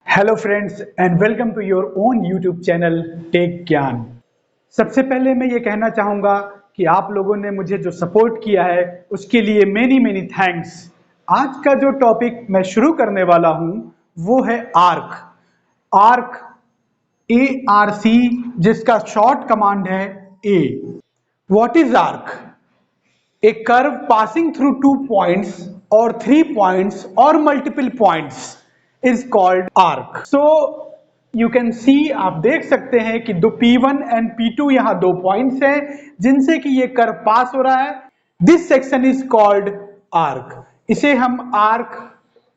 Hello friends and welcome to your own YouTube channel Tech Gyan. सबसे पहले मैं ये कहना चाहूँगा कि आप लोगों ने मुझे जो सपोर्ट किया है उसके लिए मेनी मेनी थैंक्स। आज का जो टॉपिक मैं शुरू करने वाला हूँ वो है आर्क। आर्क ARC, जिसका शॉर्ट कमांड है A। What is arc? A curve passing through 2 points or 3 points or multiple points is called arc. So you can see, आप देख सकते हैं कि दो P1 and P2 यहाँ 2 पॉइंट्स हैं जिनसे कि ये कर्व पास हो रहा है। This section is called arc. इसे हम आर्क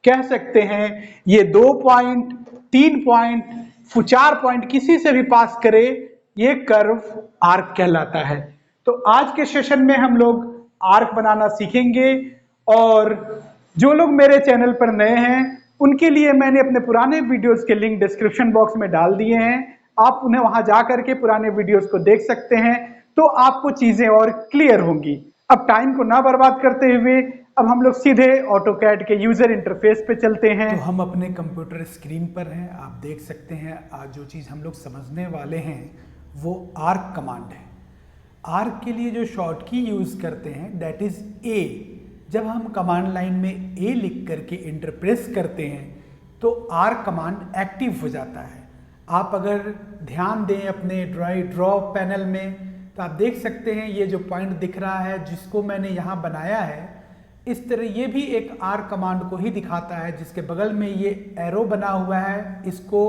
कह सकते हैं। ये 2 पॉइंट, 3 पॉइंट, 4 पॉइंट किसी से भी पास करे, ये कर्व आर्क कहलाता है। तो आज के सेशन में हम लोग आर्क बनाना सीखेंगे। और जो लोग मेरे चैनल पर नए हैं उनके लिए मैंने अपने पुराने वीडियोस के लिंक डिस्क्रिप्शन बॉक्स में डाल दिए हैं। आप उन्हें वहां जा करके पुराने वीडियोस को देख सकते हैं, तो आपको चीजें और क्लियर होंगी। अब टाइम को ना बर्बाद करते हुए अब हम लोग सीधे ऑटोकैड के यूजर इंटरफेस पे चलते हैं। तो हम अपने कंप्यूटर स्क्रीन पर हैं, आप देख सकते हैं। आज जो चीज़ हम लोग समझने वाले हैं वो आर्क कमांड है। आर्क के लिए जो शॉर्ट की यूज़ करते हैं दैट इज़ ए। जब हम कमांड लाइन में ए लिख करके इंटर प्रेस करते हैं तो आर्क कमांड एक्टिव हो जाता है। आप अगर ध्यान दें अपने ड्रॉ पैनल में तो आप देख सकते हैं ये जो पॉइंट दिख रहा है जिसको मैंने यहाँ बनाया है, इस तरह ये भी एक आर्क कमांड को ही दिखाता है। जिसके बगल में ये एरो बना हुआ है, इसको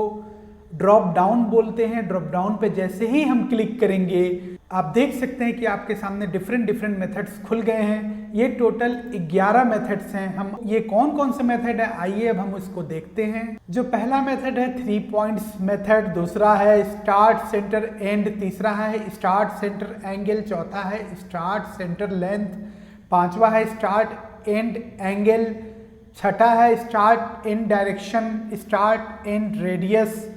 ड्रॉप डाउन बोलते हैं। ड्रॉप डाउन पे जैसे ही हम क्लिक करेंगे आप देख सकते हैं कि आपके सामने डिफरेंट मेथड्स खुल गए हैं। ये टोटल 11 मेथड्स हैं। हम ये कौन कौन से मेथड है आइए अब हम उसको देखते हैं। जो पहला मेथड है 3 पॉइंट्स मेथड, दूसरा है स्टार्ट सेंटर एंड, तीसरा है स्टार्ट सेंटर एंगल, चौथा है स्टार्ट सेंटर लेंथ, पांचवा है स्टार्ट एंड एंगल, छठा है start and direction, start and radius,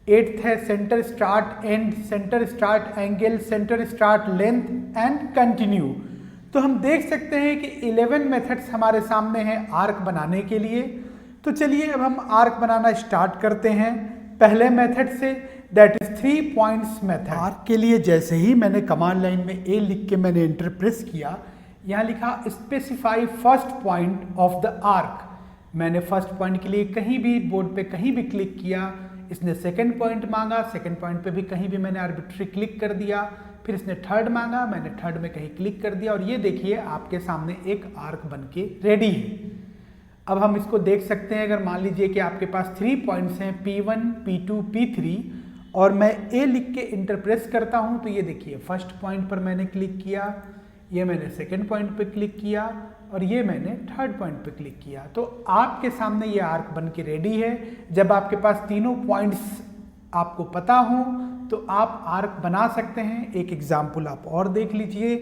8th है centre start and, centre start angle, centre start length and continue. तो हम देख सकते हैं कि 11 मेथड्स हमारे सामने हैं आर्क बनाने के लिए। तो चलिए अब हम आर्क बनाना स्टार्ट करते हैं पहले मेथड से, that is 3 points method. Arc के लिए जैसे ही मैंने कमांड लाइन में ए लिख के मैंने एंटर प्रेस किया, यहाँ लिखा specify first point of the arc. मैंने फर्स्ट पॉइंट के लिए कहीं भी बोर्ड पे कहीं भी क्लिक किया, इसने सेकंड पॉइंट मांगा, सेकंड पॉइंट पे भी कहीं भी मैंने आर्बिट्री क्लिक कर दिया, फिर इसने थर्ड मांगा, मैंने थर्ड में कहीं क्लिक कर दिया और ये देखिए आपके सामने एक आर्क बनके रेडी है। अब हम इसको देख सकते हैं। अगर मान लीजिए कि आपके पास 3 पॉइंट्स हैं P1, P2, P3 और मैं ए लिख के इंटर प्रेस करता हूँ तो ये देखिए फर्स्ट पॉइंट पर मैंने क्लिक किया, ये मैंने सेकेंड पॉइंट पे क्लिक किया और ये मैंने थर्ड पॉइंट पे क्लिक किया। तो आपके सामने ये आर्क बन के रेडी है। जब आपके पास तीनों पॉइंट्स आपको पता हो तो आप आर्क बना सकते हैं। एक एग्जाम्पल आप और देख लीजिए।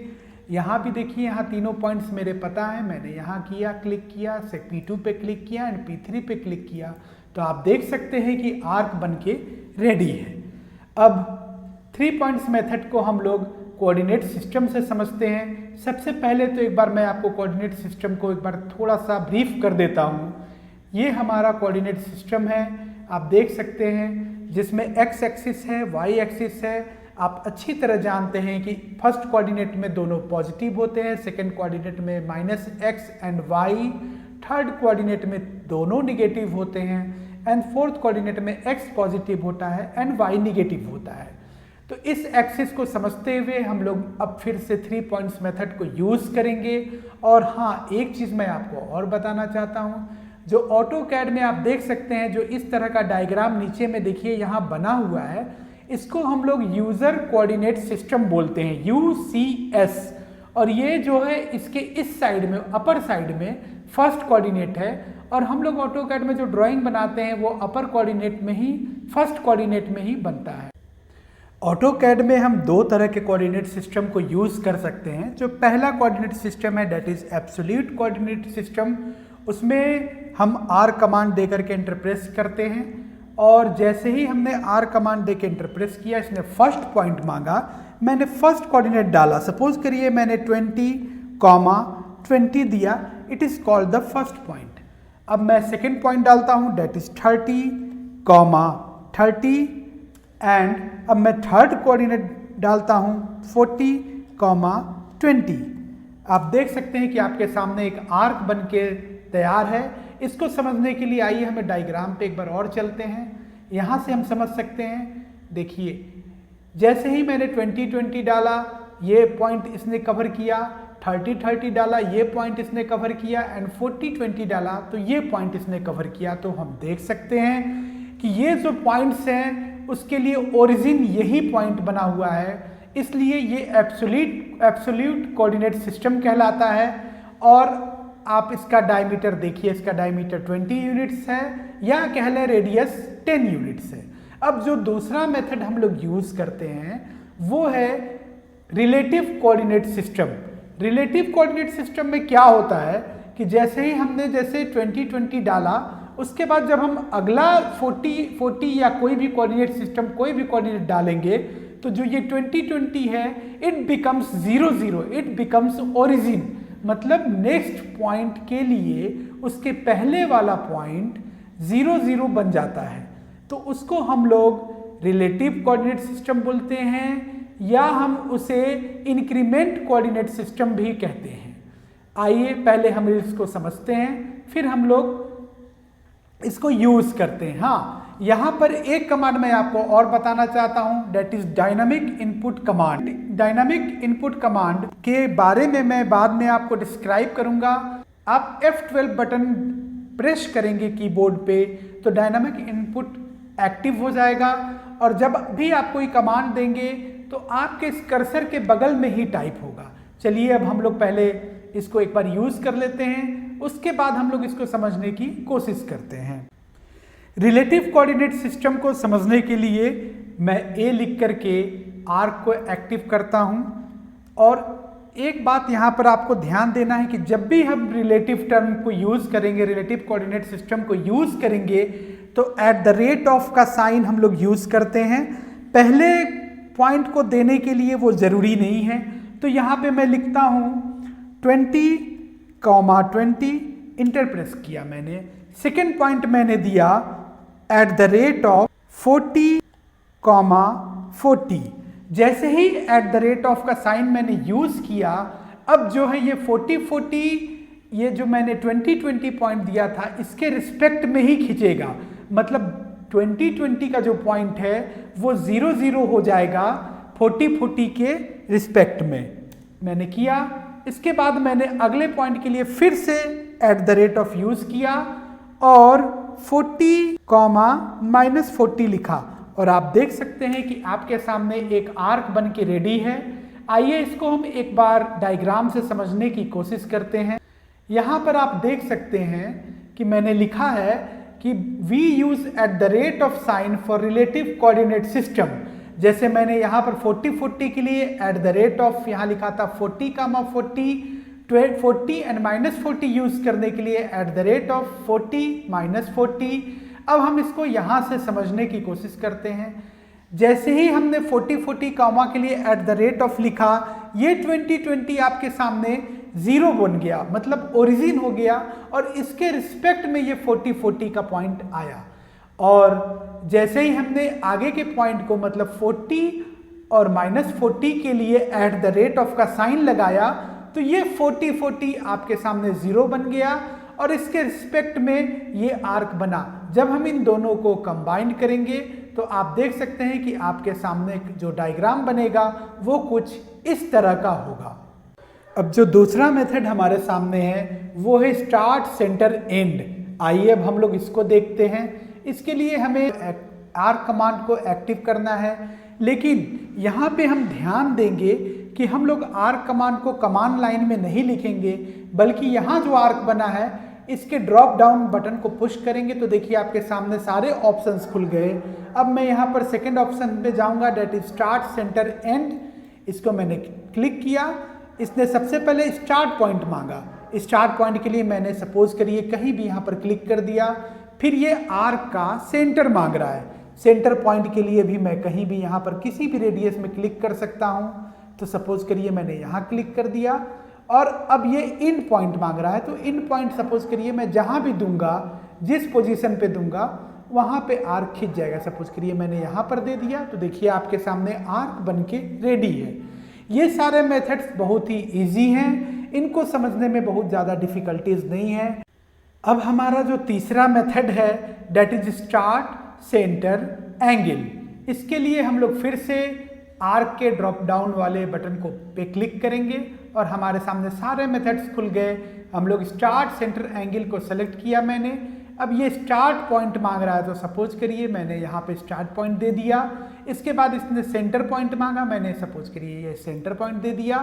यहाँ भी देखिए, यहाँ तीनों पॉइंट्स मेरे पता है। मैंने यहाँ किया, क्लिक किया, से P2 पे क्लिक किया एंड P3 पे क्लिक किया, तो आप देख सकते हैं कि आर्क बन के रेडी है। अब 3 पॉइंट्स मेथड को हम लोग कोऑर्डिनेट सिस्टम से समझते हैं। सबसे पहले तो एक बार मैं आपको कोऑर्डिनेट सिस्टम को एक बार थोड़ा सा ब्रीफ कर देता हूँ। ये हमारा कोऑर्डिनेट सिस्टम है, आप देख सकते हैं, जिसमें एक्स एक्सिस है, वाई एक्सिस है। आप अच्छी तरह जानते हैं कि फर्स्ट कोऑर्डिनेट में दोनों पॉजिटिव होते हैं, सेकंड कोऑर्डिनेट में -x and y, third coordinate में दोनों निगेटिव होते हैं एंड फोर्थ कोऑर्डिनेट में x पॉजिटिव होता है एंड y निगेटिव होता है। तो इस एक्सिस को समझते हुए हम लोग अब फिर से 3 पॉइंट्स मेथड को यूज़ करेंगे। और हाँ, एक चीज़ मैं आपको और बताना चाहता हूँ। जो ऑटोकैड में आप देख सकते हैं, जो इस तरह का डायग्राम नीचे में देखिए यहाँ बना हुआ है, इसको हम लोग यूज़र कोऑर्डिनेट सिस्टम बोलते हैं, UCS। और ये जो है इसके इस साइड में, अपर साइड में फर्स्ट कोऑर्डिनेट है। और हम लोग ऑटोकैड में जो ड्राइंग बनाते हैं वो अपर कोऑर्डिनेट में ही, फर्स्ट कोऑर्डिनेट में ही बनता है। ऑटोकैड में हम 2 तरह के कोऑर्डिनेट सिस्टम को यूज़ कर सकते हैं। जो पहला कोऑर्डिनेट सिस्टम है that is absolute coordinate system. उसमें हम आर कमांड दे करके इंटर प्रेस करते हैं और जैसे ही हमने आर कमांड दे के इंटर प्रेस किया, इसने फर्स्ट पॉइंट मांगा, मैंने फर्स्ट कोऑर्डिनेट डाला। सपोज करिए मैंने 20, 20 दिया, it is called the first point. अब मैं सेकेंड पॉइंट डालता हूँ दैट इज़ 30, 30 एंड अब मैं थर्ड कोऑर्डिनेट डालता हूं 40, 20। आप देख सकते हैं कि आपके सामने एक आर्क बन के तैयार है। इसको समझने के लिए आइए हमें डायग्राम पे एक बार और चलते हैं। यहां से हम समझ सकते हैं, देखिए जैसे ही मैंने 20 डाला ये पॉइंट इसने कवर किया, 30 डाला ये पॉइंट इसने कवर किया एंड 40 डाला तो ये पॉइंट इसने कवर किया। तो हम देख सकते हैं कि ये जो पॉइंट्स हैं उसके लिए ओरिजिन यही पॉइंट बना हुआ है, इसलिए ये एब्सोल्यूट कोऑर्डिनेट सिस्टम कहलाता है। और आप इसका डायमीटर देखिए, इसका डायमीटर 20 यूनिट्स है या कह लें रेडियस 10 यूनिट्स है। अब जो दूसरा मेथड हम लोग यूज करते हैं वो है relative coordinate system. Relative coordinate system में क्या होता है कि जैसे ही हमने 20 डाला उसके बाद जब हम अगला 40 या कोई भी कोऑर्डिनेट सिस्टम कोई भी कोऑर्डिनेट डालेंगे तो जो ये 20 है it becomes 0, it becomes origin. मतलब नेक्स्ट पॉइंट के लिए उसके पहले वाला पॉइंट 0 बन जाता है, तो उसको हम लोग रिलेटिव कोऑर्डिनेट सिस्टम बोलते हैं या हम उसे इंक्रीमेंट कोऑर्डिनेट सिस्टम भी कहते हैं। आइए पहले हम इसको समझते हैं, फिर हम लोग इसको यूज करते हैं। हाँ, यहां पर एक कमांड मैं आपको और बताना चाहता हूं, that is dynamic input command. Dynamic input command के बारे में मैं बाद में आपको डिस्क्राइब करूंगा। आप F12 बटन प्रेस करेंगे कीबोर्ड पे तो डायनामिक इनपुट एक्टिव हो जाएगा और जब भी आप कोई कमांड देंगे तो आपके इस कर्सर के बगल में ही टाइप होगा। चलिए अब हम लोग पहले इसको एक बार यूज कर लेते हैं, उसके बाद हम लोग इसको समझने की कोशिश करते हैं। रिलेटिव कोऑर्डिनेट सिस्टम को समझने के लिए मैं ए लिख करके आर्क को एक्टिव करता हूं। और एक बात यहां पर आपको ध्यान देना है कि जब भी हम रिलेटिव टर्म को यूज करेंगे, रिलेटिव कोऑर्डिनेट सिस्टम को यूज करेंगे तो @ का साइन हम लोग यूज करते हैं। पहले पॉइंट को देने के लिए वो जरूरी नहीं है, तो यहां पे मैं लिखता हूं 20, इंटर प्रेस किया मैंने। सेकेंड पॉइंट मैंने दिया @40, 40। जैसे ही @ का साइन मैंने यूज किया, अब जो है ये 40, ये जो मैंने 20 पॉइंट दिया था इसके रिस्पेक्ट में ही खींचेगा। मतलब 20 का जो पॉइंट है वो 0 हो जाएगा 40 के रिस्पेक्ट में। मैंने किया, इसके बाद मैंने अगले पॉइंट के लिए फिर से @ यूज किया और 40, -40 लिखा और आप देख सकते हैं कि आपके सामने एक आर्क बन के रेडी है। आइए इसको हम एक बार डायग्राम से समझने की कोशिश करते हैं। यहाँ पर आप देख सकते हैं कि मैंने लिखा है कि we use @ sign for relative coordinate system. जैसे मैंने यहाँ पर 40 के लिए @ यहाँ लिखा था 40, 40 एंड -40 यूज करने के लिए @ 40, -40। अब हम इसको यहाँ से समझने की कोशिश करते हैं। जैसे ही हमने 40 कामा के लिए @ लिखा, ये 20 आपके सामने 0 बन गया, मतलब ओरिजिन हो गया और इसके रिस्पेक्ट में ये 40 का पॉइंट आया। और जैसे ही हमने आगे के पॉइंट को मतलब 40 और -40 के लिए @ का साइन लगाया तो ये 40 आपके सामने 0 बन गया और इसके रिस्पेक्ट में ये आर्क बना। जब हम इन दोनों को कंबाइन करेंगे तो आप देख सकते हैं कि आपके सामने जो डायग्राम बनेगा वो कुछ इस तरह का होगा। अब जो दूसरा मेथड हमारे सामने है वो है स्टार्ट, सेंटर, एंड। आइए अब हम लोग इसको देखते हैं। इसके लिए हमें आर्क कमांड को एक्टिव करना है, लेकिन यहाँ पे हम ध्यान देंगे कि हम लोग आर्क कमांड को कमांड लाइन में नहीं लिखेंगे, बल्कि यहाँ जो आर्क बना है इसके ड्रॉप डाउन बटन को पुश करेंगे तो देखिए आपके सामने सारे ऑप्शंस खुल गए। अब मैं यहाँ पर सेकंड ऑप्शन पे जाऊँगा, that is start, centre, end. इसको मैंने क्लिक किया, इसने सबसे पहले स्टार्ट पॉइंट मांगा। स्टार्ट पॉइंट के लिए मैंने सपोज करिए कहीं भी यहाँ पर क्लिक कर दिया। फिर ये आर्क का सेंटर मांग रहा है। सेंटर पॉइंट के लिए भी मैं कहीं भी यहाँ पर किसी भी रेडियस में क्लिक कर सकता हूँ। तो सपोज करिए मैंने यहाँ क्लिक कर दिया और अब ये इन पॉइंट मांग रहा है, तो इन पॉइंट सपोज करिए मैं जहाँ भी दूंगा, जिस पोजीशन पे दूंगा वहाँ पे आर्क खिंच जाएगा। सपोज करिए मैंने यहाँ पर दे दिया तो देखिए आपके सामने आर्क बन के रेडी है। ये सारे मेथड्स बहुत ही इजी हैं, इनको समझने में बहुत ज़्यादा डिफ़िकल्टीज नहीं है। अब हमारा जो तीसरा मेथड है that is start centre angle. इसके लिए हम लोग फिर से आर्क के ड्रॉप डाउन वाले बटन को पे क्लिक करेंगे और हमारे सामने सारे मेथड्स खुल गए। हम लोग स्टार्ट सेंटर एंगल को सेलेक्ट किया मैंने। अब ये स्टार्ट पॉइंट मांग रहा है तो सपोज करिए मैंने यहाँ पे स्टार्ट पॉइंट दे दिया। इसके बाद इसने सेंटर पॉइंट मांगा, मैंने सपोज करिए ये सेंटर पॉइंट दे दिया।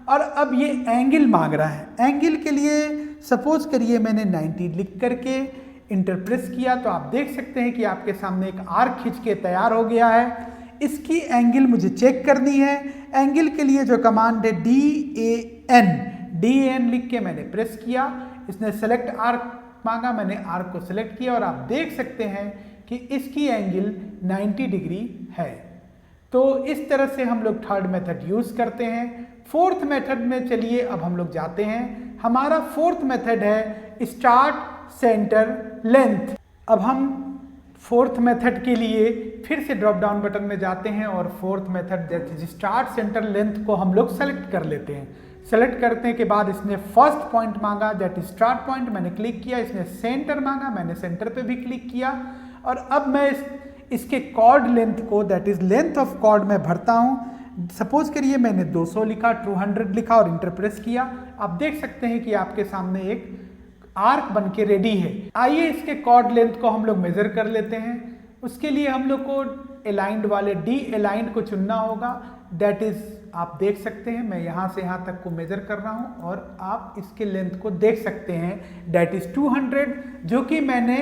और अब ये एंगल मांग रहा है। एंगल के लिए सपोज करिए मैंने 90 लिख करके इंटर प्रेस किया तो आप देख सकते हैं कि आपके सामने एक आर्क खींच के तैयार हो गया है। इसकी एंगल मुझे चेक करनी है। एंगल के लिए जो कमांड है DAN लिख के मैंने प्रेस किया। इसने सेलेक्ट आर्क मांगा, मैंने आर्क को सिलेक्ट किया और आप देख सकते हैं कि इसकी एंगल 90 डिग्री है। तो इस तरह से हम लोग थर्ड मेथड यूज करते हैं। फोर्थ मेथड में चलिए अब हम लोग जाते हैं। हमारा फोर्थ मेथड है स्टार्ट सेंटर लेंथ। अब हम फोर्थ मेथड के लिए फिर से ड्रॉप डाउन बटन में जाते हैं और फोर्थ मेथड जैसे स्टार्ट सेंटर लेंथ को हम लोग सेलेक्ट कर लेते हैं। सेलेक्ट करने के बाद इसने फर्स्ट पॉइंट मांगा दैट इज स्टार्ट पॉइंट, मैंने क्लिक किया। इसने सेंटर मांगा, मैंने सेंटर पे भी क्लिक किया। और अब मैं इसके कॉर्ड लेंथ को that is length of chord में भरता हूँ। सपोज करिए मैंने 200 लिखा, 200 लिखा और इंटर प्रेस किया। आप देख सकते हैं कि आपके सामने एक आर्क बन के रेडी है। आइए इसके कॉर्ड लेंथ को हम लोग मेजर कर लेते हैं। उसके लिए हम लोग को अलाइंड वाले डी अलाइंड को चुनना होगा। दैट इज आप देख सकते हैं मैं यहाँ से यहाँ तक को मेजर कर रहा हूँ और आप इसके लेंथ को देख सकते हैं दैट इज 200, जो कि मैंने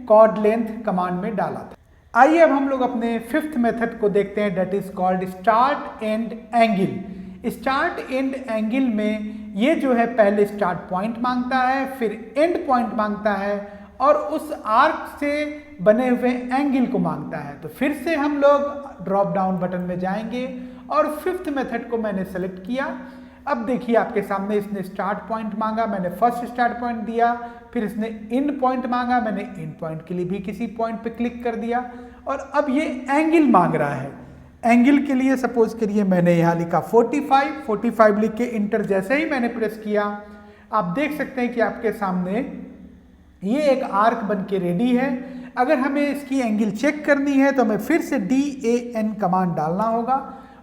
कॉर्ड लेंथ कमांड में डाला था। आइए अब हम लोग अपने फिफ्थ मेथड को देखते हैं that is called start and angle. Start and angle में ये जो है पहले स्टार्ट पॉइंट मांगता है, फिर एंड पॉइंट मांगता है और उस आर्क से बने हुए एंगल को मांगता है। तो फिर से हम लोग ड्रॉप डाउन बटन में जाएंगे और फिफ्थ मेथड को मैंने सेलेक्ट किया। अब देखिए आपके सामने इसने स्टार्ट पॉइंट मांगा, मैंने फर्स्ट स्टार्ट पॉइंट दिया। फिर इसने एंड पॉइंट मांगा, मैंने एंड पॉइंट के लिए भी किसी पॉइंट पे क्लिक कर दिया। और अब ये एंगल मांग रहा है। एंगल के लिए सपोज करिए मैंने यहाँ लिखा 45 लिख के इंटर जैसे ही मैंने प्रेस किया, आप देख सकते हैं कि आपके सामने ये एक आर्क बन के रेडी है। अगर हमें इसकी एंगल चेक करनी है तो हमें फिर से DAN कमांड डालना होगा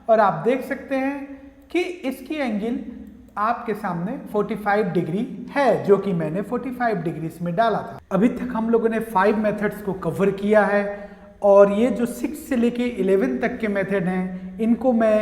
और आप देख सकते हैं कि इसकी एंगल आपके सामने 45 डिग्री है, जो कि मैंने 45 डिग्री में डाला था। अभी तक हम लोगों ने 5 मेथड्स को कवर किया है और ये जो 6 से लेके 11 तक के मेथड हैं इनको मैं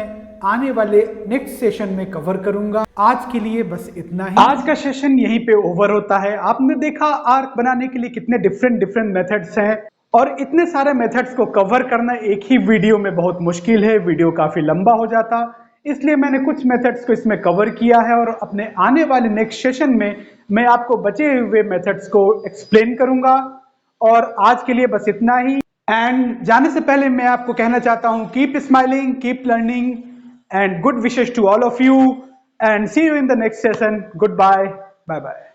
आने वाले नेक्स्ट सेशन में कवर करूंगा। आज के लिए बस इतना ही। आज का सेशन यहीं पे ओवर होता है। आपने देखा आर्क बनाने के लिए कितने डिफरेंट मेथड्स हैं और इतने सारे मेथड्स को कवर करना एक ही वीडियो में बहुत मुश्किल है, वीडियो काफी लंबा हो जाता। इसलिए मैंने कुछ मेथड्स को इसमें कवर किया है और अपने आने वाले नेक्स्ट सेशन में मैं आपको बचे हुए मेथड्स को एक्सप्लेन करूंगा। और आज के लिए बस इतना ही। एंड जाने से पहले मैं आपको कहना चाहता हूं keep smiling, keep learning and good wishes to all of you and see you in the next session. Goodbye. Bye bye.